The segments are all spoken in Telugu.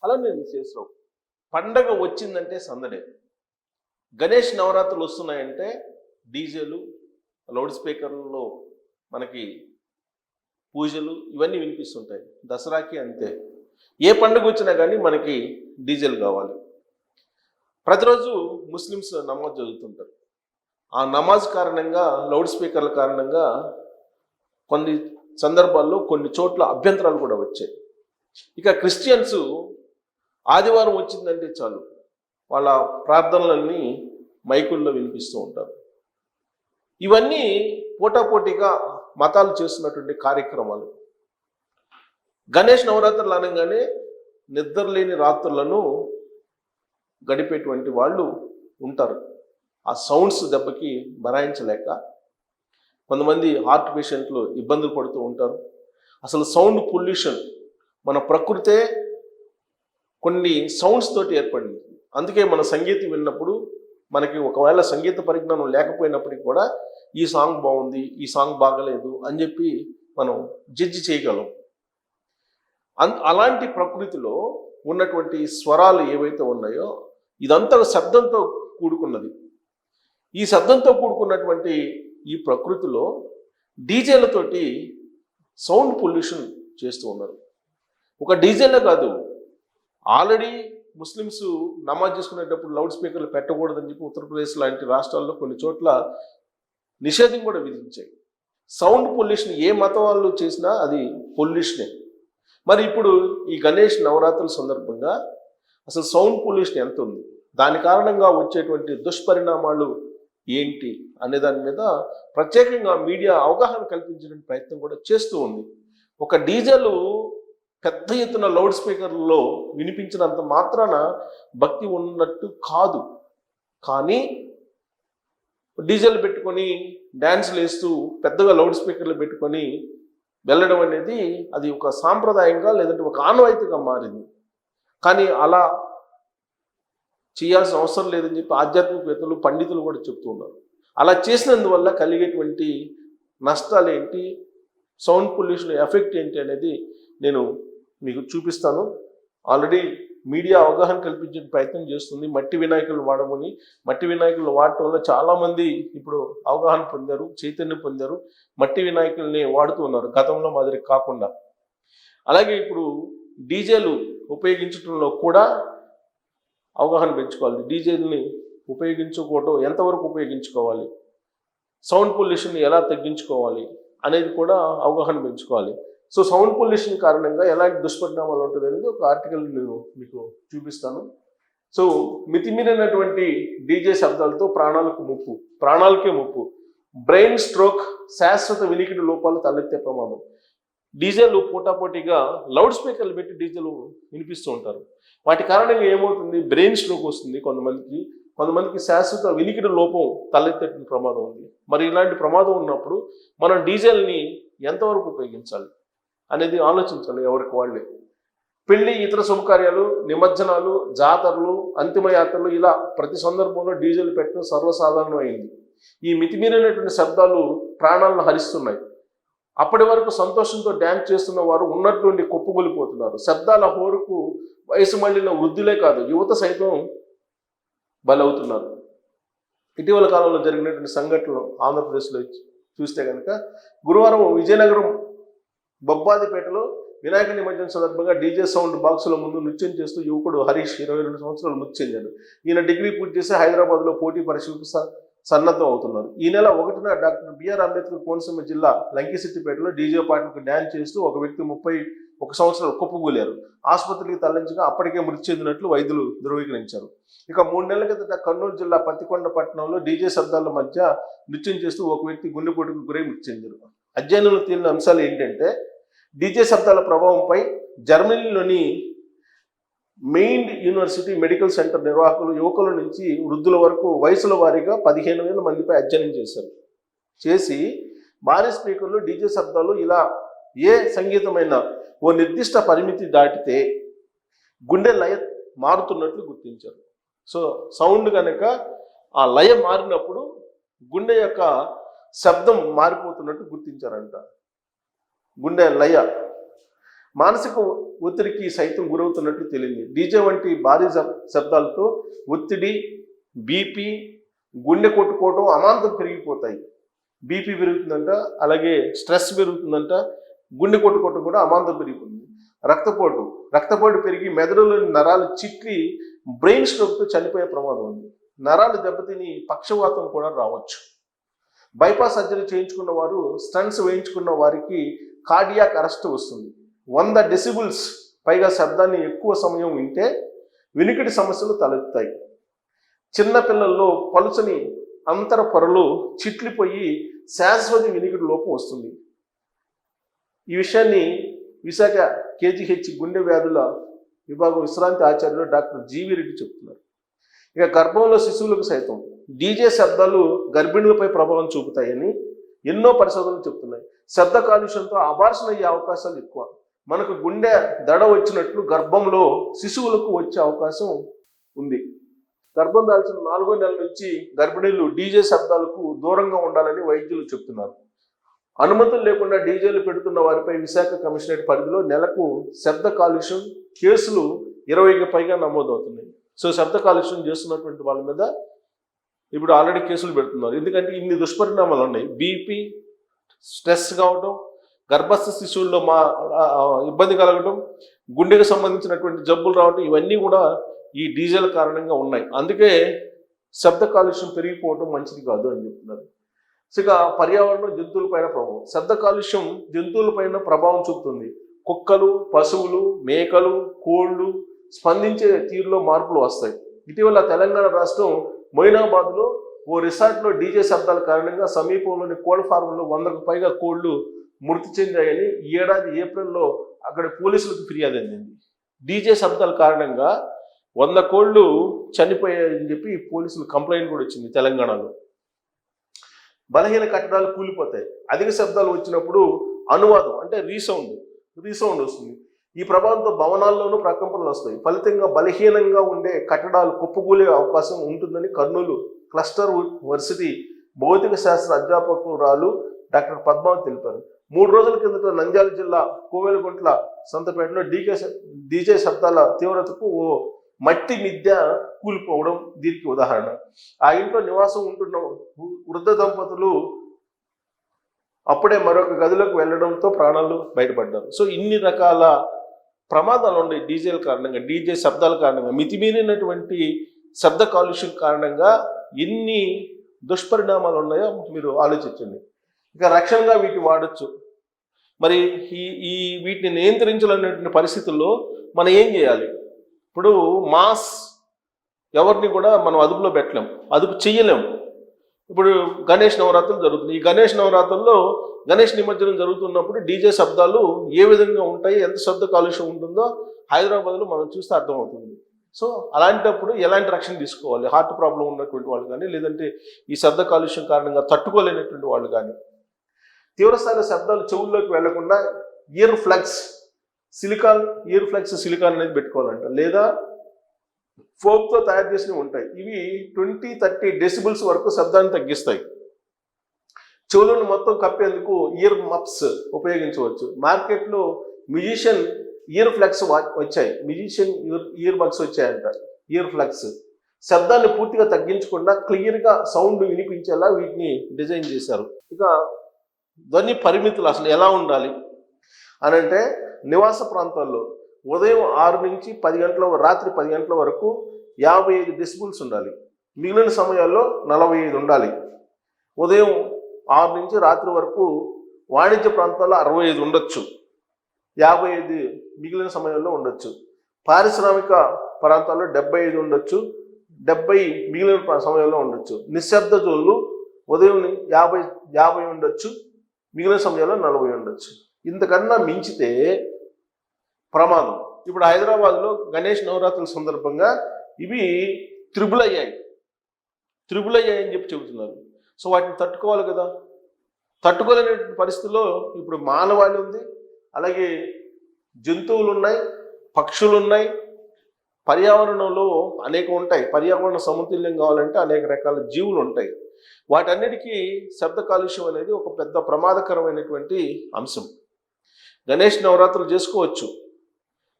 అలా నేను చేసావు. పండగ వచ్చిందంటే సందడే. గణేష్ నవరాత్రులు వస్తున్నాయంటే డీజేలు, లౌడ్ స్పీకర్లలో మనకి పూజలు ఇవన్నీ వినిపిస్తుంటాయి. దసరాకి అంతే. ఏ పండుగ వచ్చినా కానీ మనకి డీజేలు కావాలి. ప్రతిరోజు ముస్లిమ్స్ నమాజ్ చదువుతుంటారు. ఆ నమాజ్ కారణంగా, లౌడ్ స్పీకర్ల కారణంగా కొన్ని సందర్భాల్లో కొన్ని చోట్ల అభ్యంతరాలు కూడా వచ్చాయి. ఇక క్రిస్టియన్స్ ఆదివారం వచ్చిందంటే చాలు వాళ్ళ ప్రార్థనలన్నీ మైకుల్లో వినిపిస్తూ ఉంటారు. ఇవన్నీ పోటాపోటీగా మతాలు చేస్తున్నటువంటి కార్యక్రమాలు. గణేష్ నవరాత్రులు అనగానే నిద్రలేని రాత్రులను గడిపేటువంటి వాళ్ళు ఉంటారు. ఆ సౌండ్స్ దెబ్బకి భరాయించలేక కొంతమంది హార్ట్ పేషెంట్లు ఇబ్బందులు పడుతూ ఉంటారు. అసలు సౌండ్ పొల్యూషన్ మన ప్రకృతే కొన్ని సౌండ్స్ తోటి ఏర్పడింది. అందుకే మన సంగీతం విన్నప్పుడు మనకి ఒకవేళ సంగీత పరిజ్ఞానం లేకపోయినప్పటికీ కూడా ఈ సాంగ్ బాగుంది, ఈ సాంగ్ బాగలేదు అని చెప్పి మనం జడ్జి చేయగలం. అలాంటి ప్రకృతిలో ఉన్నటువంటి స్వరాలు ఏవైతే ఉన్నాయో ఇదంతా శబ్దంతో కూడుకున్నది. ఈ శబ్దంతో కూడుకున్నటువంటి ఈ ప్రకృతిలో డీజేలతోటి సౌండ్ పొల్యూషన్ చేస్తూ ఉన్నారు. ఒక డీజేలే కాదు, ఆల్రెడీ ముస్లిమ్స్ నమాజ్ చేసుకునేటప్పుడు లౌడ్ స్పీకర్లు పెట్టకూడదని చెప్పి ఉత్తరప్రదేశ్ లాంటి రాష్ట్రాల్లో కొన్ని చోట్ల నిషేధం కూడా విధించాయి. సౌండ్ పొల్యూషన్ ఏ మతం వాళ్ళు చేసినా అది పొల్యూషనే. మరి ఇప్పుడు ఈ గణేష్ నవరాత్రుల సందర్భంగా అసలు సౌండ్ పొల్యూషన్ ఎంత ఉంది, దాని కారణంగా వచ్చేటువంటి దుష్పరిణామాలు ఏంటి అనే దాని మీద ప్రత్యేకంగా మీడియా అవగాహన కల్పించడానికి ప్రయత్నం కూడా చేస్తూ ఉంది. ఒక డీజేలు పెద్ద ఎత్తున లౌడ్ స్పీకర్లలో వినిపించినంత మాత్రాన భక్తి ఉన్నట్టు కాదు. కానీ డీజేలు పెట్టుకొని డ్యాన్సులు వేస్తూ పెద్దగా లౌడ్ స్పీకర్లు పెట్టుకొని వెళ్ళడం అనేది అది ఒక సాంప్రదాయంగా లేదంటే ఒక ఆనవాయితీగా మారింది. కానీ అలా చేయాల్సిన అవసరం లేదని చెప్పి ఆధ్యాత్మికవేత్తలు, పండితులు కూడా చెప్తూ ఉన్నారు. అలా చేసినందువల్ల కలిగేటువంటి నష్టాలు ఏంటి, సౌండ్ పొల్యూషన్ ఎఫెక్ట్ ఏంటి అనేది నేను మీకు చూపిస్తాను. ఆల్రెడీ మీడియా అవగాహన కల్పించే ప్రయత్నం చేస్తుంది. మట్టి వినాయకులు వాడమని, మట్టి వినాయకులు వాడటం వల్ల చాలామంది ఇప్పుడు అవగాహన పొందారు, చైతన్యం పొందారు, మట్టి వినాయకుల్ని వాడుతూ ఉన్నారు గతంలో మాదిరి కాకుండా. అలాగే ఇప్పుడు డీజేలు ఉపయోగించడంలో కూడా అవగాహన పెంచుకోవాలి. డీజేలని ఉపయోగించుకోవటం ఎంతవరకు ఉపయోగించుకోవాలి, సౌండ్ పొల్యూషన్ ఎలా తగ్గించుకోవాలి అనేది కూడా అవగాహన పెంచుకోవాలి. సో సౌండ్ పొల్యూషన్ కారణంగా ఎలాంటి దుష్పరిణామాలు ఉంటుంది అనేది ఒక ఆర్టికల్ నేను మీకు చూపిస్తాను. సో మితిమీరినటువంటి డీజే శబ్దాలతో ప్రాణాలకే ముప్పు, బ్రెయిన్ స్ట్రోక్, శాశ్వత వినికిడి లోపాలు తలెత్తే ప్రమాదం. డీజేలు పోటాపోటీగా లౌడ్ స్పీకర్లు పెట్టి డీజేలు వినిపిస్తూ ఉంటారు. వాటి కారణంగా ఏమవుతుంది, బ్రెయిన్ స్ట్రోక్ వస్తుంది కొంతమందికి శాశ్వత వినికిడి లోపం తలెత్తే ప్రమాదం ఉంది. మరి ఇలాంటి ప్రమాదం ఉన్నప్పుడు మనం డీజేల్ని ఎంతవరకు ఉపయోగించాలి అనేది ఆలోచించాలి ఎవరికి వాళ్ళే. పెళ్లి, ఇతర శుభకార్యాలు, నిమజ్జనాలు, జాతరలు, అంతిమయాత్రలు ఇలా ప్రతి సందర్భంలో డీజేలు పెట్టడం సర్వసాధారణం అయింది. ఈ మితిమీరినటువంటి శబ్దాలు ప్రాణాలను హరిస్తున్నాయి. అప్పటి వరకు సంతోషంతో డ్యాన్స్ చేస్తున్న వారు ఉన్నటువంటి కుప్పగొలిపోతున్నారు. శబ్దాల హోరుకు వయసు మళ్ళిన వృద్ధులే కాదు, యువత సైతం బలవుతున్నారు. ఇటీవల కాలంలో జరిగినటువంటి సంఘటనలు ఆంధ్రప్రదేశ్లో చూస్తే కనుక గురువారం విజయనగరం బొబ్బాదిపేటలో వినాయక నిమజ్జనం సందర్భంగా డీజే సౌండ్ బాక్సుల ముందు నృత్యం చేస్తూ యువకుడు హరీష్ 22 సంవత్సరాలు మృతి చెందాడు. ఈయన డిగ్రీ పూర్తి చేసి హైదరాబాద్లో పోటీ పరీక్షలకు సన్నద్ధం అవుతున్నారు. ఈ నెల 1న డాక్టర్ బిఆర్ అంబేద్కర్ కోనసీమ జిల్లా లంకిశెట్టిపేటలో డీజే పాటలకు డ్యాన్స్ చేస్తూ ఒక వ్యక్తి 31 సంవత్సరాలు కుప్పకూలారు. ఆసుపత్రికి తరలించగా అప్పటికే మృతి చెందినట్లు వైద్యులు ధృవీకరించారు. ఇక 3 నెలల కిందట కర్నూలు జిల్లా పత్తికొండ పట్టణంలో డీజే శబ్దాల మధ్య నృత్యం చేస్తూ ఒక వ్యక్తి గుండెపోటుకు గురై మృతి చెందారు. అధ్యయనంలో తేలిన అంశాలు ఏంటంటే డీజే శబ్దాల ప్రభావంపై జర్మనీలోని మెయిన్ యూనివర్సిటీ మెడికల్ సెంటర్ నిర్వాహకులు యువకుల నుంచి వృద్ధుల వరకు వయసుల వారీగా 15,000 మందిపై అధ్యయనం చేసి భారీ స్పీకర్లు, డీజే శబ్దాలు ఇలా ఏ సంగీతమైన ఓ నిర్దిష్ట పరిమితి దాటితే గుండె లయ మారుతున్నట్లు గుర్తించారు. సో సౌండ్ కనుక ఆ లయ మారినప్పుడు గుండె యొక్క శబ్దం మారిపోతున్నట్టు గుర్తించారంట. గుండె లయ మానసిక ఒత్తిడికి సైతం గురవుతున్నట్లు తెలియంది. డీజే వంటి భారీ శబ్దాలతో ఒత్తిడి, బీపీ, గుండె కొట్టుకోవడం అమాంతం పెరిగిపోతాయి. బీపీ పెరుగుతుందంట, అలాగే స్ట్రెస్ పెరుగుతుందంట, గుండె కొట్టుకోవటం కూడా అమాంతం పెరిగిపోతుంది. రక్తపోటు పెరిగి మెదడులోని నరాలు చిట్లి బ్రెయిన్ స్ట్రోక్తో చనిపోయే ప్రమాదం ఉంది. నరాలు దెబ్బతిని పక్షవాతం కూడా రావచ్చు. బైపాస్ సర్జరీ చేయించుకున్న వారు, స్టంట్స్ వేయించుకున్న వారికి కార్డియాక్ అరెస్ట్ వస్తుంది. 100 డెసిబుల్స్ పైగా శబ్దాన్ని ఎక్కువ సమయం వింటే వినికిడి సమస్యలు తలెత్తాయి. చిన్నపిల్లల్లో పలుచని అంతర పొరలు చిట్లిపోయి శాశ్వత వినికిడి లోపం వస్తుంది. ఈ విషయాన్ని విశాఖ కేజీహెచ్ గుండె వ్యాధుల విభాగం విశ్రాంతి ఆచార్యులు డాక్టర్ జీవి రెడ్డి చెప్తున్నారు. ఇక గర్భంలో శిశువులకు సైతం డీజే శబ్దాలు గర్భిణులపై ప్రభావం చూపుతాయని ఎన్నో పరిశోధనలు చెప్తున్నాయి. శబ్ద కాలుష్యంతో అబార్షన్ అయ్యే అవకాశాలు ఎక్కువ. మనకు గుండె దడ వచ్చినట్లు గర్భంలో శిశువులకు వచ్చే అవకాశం ఉంది. గర్భం దాల్చిన 4వ నెల నుంచి గర్భిణీలు డీజే శబ్దాలకు దూరంగా ఉండాలని వైద్యులు చెప్తున్నారు. అనుమతులు లేకుండా డీజేలు పెడుతున్న వారిపై విశాఖ కమిషనరేట్ పరిధిలో నెలకు శబ్ద కాలుష్యం కేసులు 20కి పైగా నమోదవుతున్నాయి. సో శబ్ద కాలుష్యం చేస్తున్నటువంటి వాళ్ళ మీద ఇప్పుడు ఆల్రెడీ కేసులు పెడుతున్నారు. ఎందుకంటే ఇన్ని దుష్పరిణామాలు ఉన్నాయి. బీపీ, స్ట్రెస్ కావటం, గర్భస్థ శిశువుల్లో ఇబ్బంది కలగటం, గుండెకు సంబంధించినటువంటి జబ్బులు రావటం, ఇవన్నీ కూడా ఈ డీజేల కారణంగా ఉన్నాయి. అందుకే శబ్ద కాలుష్యం పెరిగిపోవటం మంచిది కాదు అని చెప్తున్నారు. ఇక పర్యావరణం, జంతువులపైన ప్రభావం. శబ్ద కాలుష్యం జంతువులపైన ప్రభావం చూపుతుంది. కుక్కలు, పశువులు, మేకలు, కోళ్లు స్పందించే తీరులో మార్పులు వస్తాయి. ఇటీవల తెలంగాణ రాష్ట్రం మొయినాబాద్లో ఓ రిసార్ట్లో డీజే శబ్దాల కారణంగా సమీపంలోని కోళ్ల ఫారంలో 100కు పైగా కోళ్లు మృతి చెందాయని ఈ ఏడాది ఏప్రిల్లో అక్కడ పోలీసులకు ఫిర్యాదు అందింది. డీజే శబ్దాల కారణంగా 100 కోళ్లు చనిపోయాయని చెప్పి పోలీసులు కంప్లైంట్ కూడా వచ్చింది తెలంగాణలో. బలహీన కట్టడాలు కూలిపోతాయి. అధిక శబ్దాలు వచ్చినప్పుడు అనువాదం అంటే రీసౌండ్ వస్తుంది. ఈ ప్రభావంతో భవనాల్లోనూ ప్రకంపనలు వస్తాయి. ఫలితంగా బలహీనంగా ఉండే కట్టడాలు కుప్పకూలే అవకాశం ఉంటుందని కర్నూలు క్లస్టర్ వర్సిటీ భౌతిక శాస్త్ర అధ్యాపకురాలు డాక్టర్ పద్మావతి తెలిపారు. 3 రోజుల కిందట నంద్యాల జిల్లా కోవెలగుంట్ల సంతపేటలో డీజే శబ్దాల తీవ్రతకు ఓ మట్టి మిద్దె కూలిపోవడం దీనికి ఉదాహరణ. ఆ ఇంట్లో నివాసం ఉంటున్న వృద్ధ దంపతులు అప్పుడే మరొక గదిలోకి వెళ్ళడంతో ప్రాణాలు బయటపడ్డారు. సో ఇన్ని రకాల ప్రమాదాలు ఉన్నాయి డీజేల కారణంగా, డీజే శబ్దాల కారణంగా, మితిమీరినటువంటి శబ్ద కాలుష్యం కారణంగా ఎన్ని దుష్పరిణామాలు ఉన్నాయో మీరు ఆలోచించండి. ఇక రక్షణగా వీటిని వాడచ్చు. మరి వీటిని నియంత్రించాలనేటువంటి పరిస్థితుల్లో మనం ఏం చేయాలి? ఇప్పుడు మాస్ ఎవరిని కూడా మనం అదుపులో పెట్టలేం, అదుపు చెయ్యలేము. ఇప్పుడు గణేష్ నవరాత్రులు జరుగుతున్నాయి. ఈ గణేష్ నవరాత్రుల్లో గణేష్ నిమజ్జనం జరుగుతున్నప్పుడు డీజే శబ్దాలు ఏ విధంగా ఉంటాయి, ఎంత శబ్ద కాలుష్యం ఉంటుందో హైదరాబాద్లో మనం చూస్తే అర్థమవుతుంది. సో అలాంటప్పుడు ఎలాంటి రక్షణ తీసుకోవాలి? హార్ట్ ప్రాబ్లం ఉన్నటువంటి వాళ్ళు కానీ, లేదంటే ఈ శబ్ద కాలుష్యం కారణంగా తట్టుకోలేనటువంటి వాళ్ళు కానీ. తీవ్రస్థాయిలో శబ్దాలు చెవుల్లోకి వెళ్లకుండా ఇయర్ ఫ్లగ్స్ సిలికాన్ అనేది పెట్టుకోవాలంట, లేదా ఫోక్తో తయారు చేసినవి ఉంటాయి. ఇవి 20-30 డెసిబుల్స్ వరకు శబ్దాన్ని తగ్గిస్తాయి. చెవులను మొత్తం కప్పేందుకు ఇయర్ మప్స్ ఉపయోగించవచ్చు. మార్కెట్లో మ్యూజిషియన్ ఇయర్ ఫ్లగ్స్ వచ్చాయి. ఇయర్ బగ్స్ వచ్చాయంట. ఇయర్ ఫ్లగ్స్ శబ్దాన్ని పూర్తిగా తగ్గించకుండా క్లియర్గా సౌండ్ వినిపించేలా వీటిని డిజైన్ చేశారు. ఇక ధ్వని పరిమితులు అసలు ఎలా ఉండాలి అని అంటే, నివాస ప్రాంతాల్లో ఉదయం 6 నుంచి 10 గంటల రాత్రి 10 గంటల వరకు 55 డెసిబుల్స్ ఉండాలి. మిగిలిన సమయాల్లో 45 ఉండాలి. ఉదయం 6 నుంచి రాత్రి వరకు వాణిజ్య ప్రాంతాల్లో 65 ఉండొచ్చు, 55 మిగిలిన సమయంలో ఉండొచ్చు. పారిశ్రామిక ప్రాంతాల్లో 75 ఉండొచ్చు, 70 మిగిలిన సమయంలో ఉండొచ్చు. నిశ్శబ్ద జోన్లు ఉదయం 50 ఉండొచ్చు, మిగిలిన సమయంలో 40 ఉండొచ్చు. ఇంతకన్నా మించితే ప్రమాదం. ఇప్పుడు హైదరాబాద్లో గణేష్ నవరాత్రుల సందర్భంగా ఇవి త్రిబుల్ అయ్యాయని చెప్పి చెబుతున్నారు. సో వాటిని తట్టుకోవాలి కదా. తట్టుకోలేని పరిస్థితుల్లో ఇప్పుడు మానవాళి ఉంది, అలాగే జంతువులు ఉన్నాయి, పక్షులు ఉన్నాయి, పర్యావరణంలో అనేక ఉంటాయి. పర్యావరణ సమతుల్యం కావాలంటే అనేక రకాల జీవులు ఉంటాయి. వాటన్నిటికీ శబ్ద కాలుష్యం అనేది ఒక పెద్ద ప్రమాదకరమైనటువంటి అంశం. గణేష్ నవరాత్రులు చేసుకోవచ్చు,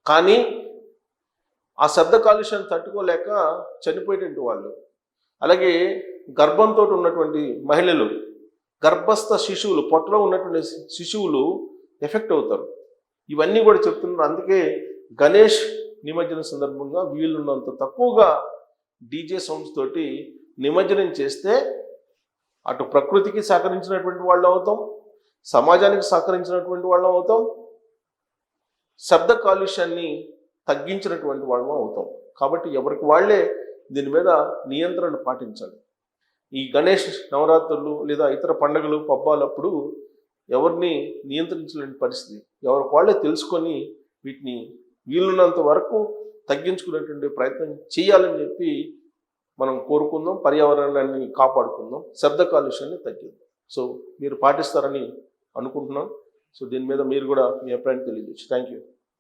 కానీ ఆ శబ్ద కాలుష్యాన్ని తట్టుకోలేక చనిపోయేటువంటి వాళ్ళు, అలాగే గర్భంతో ఉన్నటువంటి మహిళలు, గర్భస్థ శిశువులు, పొట్టలో ఉన్నటువంటి శిశువులు ఎఫెక్ట్ అవుతారు. ఇవన్నీ కూడా చెప్తున్నారు. అందుకే గణేష్ నిమజ్జనం సందర్భంగా వీలున్నంత తక్కువగా డీజే సౌండ్స్ తోటి నిమజ్జనం చేస్తే అటు ప్రకృతికి సహకరించినటువంటి వాళ్ళు అవుతాం, సమాజానికి సహకరించినటువంటి వాళ్ళం అవుతాం, శబ్ద కాలుష్యాన్ని తగ్గించినటువంటి వాళ్ళం అవుతాం. కాబట్టి ఎవరికి వాళ్ళే దీని మీద నియంత్రణ పాటించాలి. ఈ గణేష్ నవరాత్రులు లేదా ఇతర పండుగలు పబ్బాలప్పుడు ఎవరిని నియంత్రించలేని పరిస్థితి. ఎవరికి వాళ్ళే తెలుసుకొని వీటిని వీలున్నంత వరకు తగ్గించుకునేటువంటి ప్రయత్నం చేయాలని చెప్పి మనం కోరుకుందాం. పర్యావరణాన్ని కాపాడుకుందాం, శబ్ద కాలుష్యాన్ని తగ్గిద్దాం. సో మీరు పాటిస్తారని అనుకుంటున్నాం. సో దీని మీద మీరు కూడా మీ అభిప్రాయాన్ని తెలియజేయచ్చు. Thank you.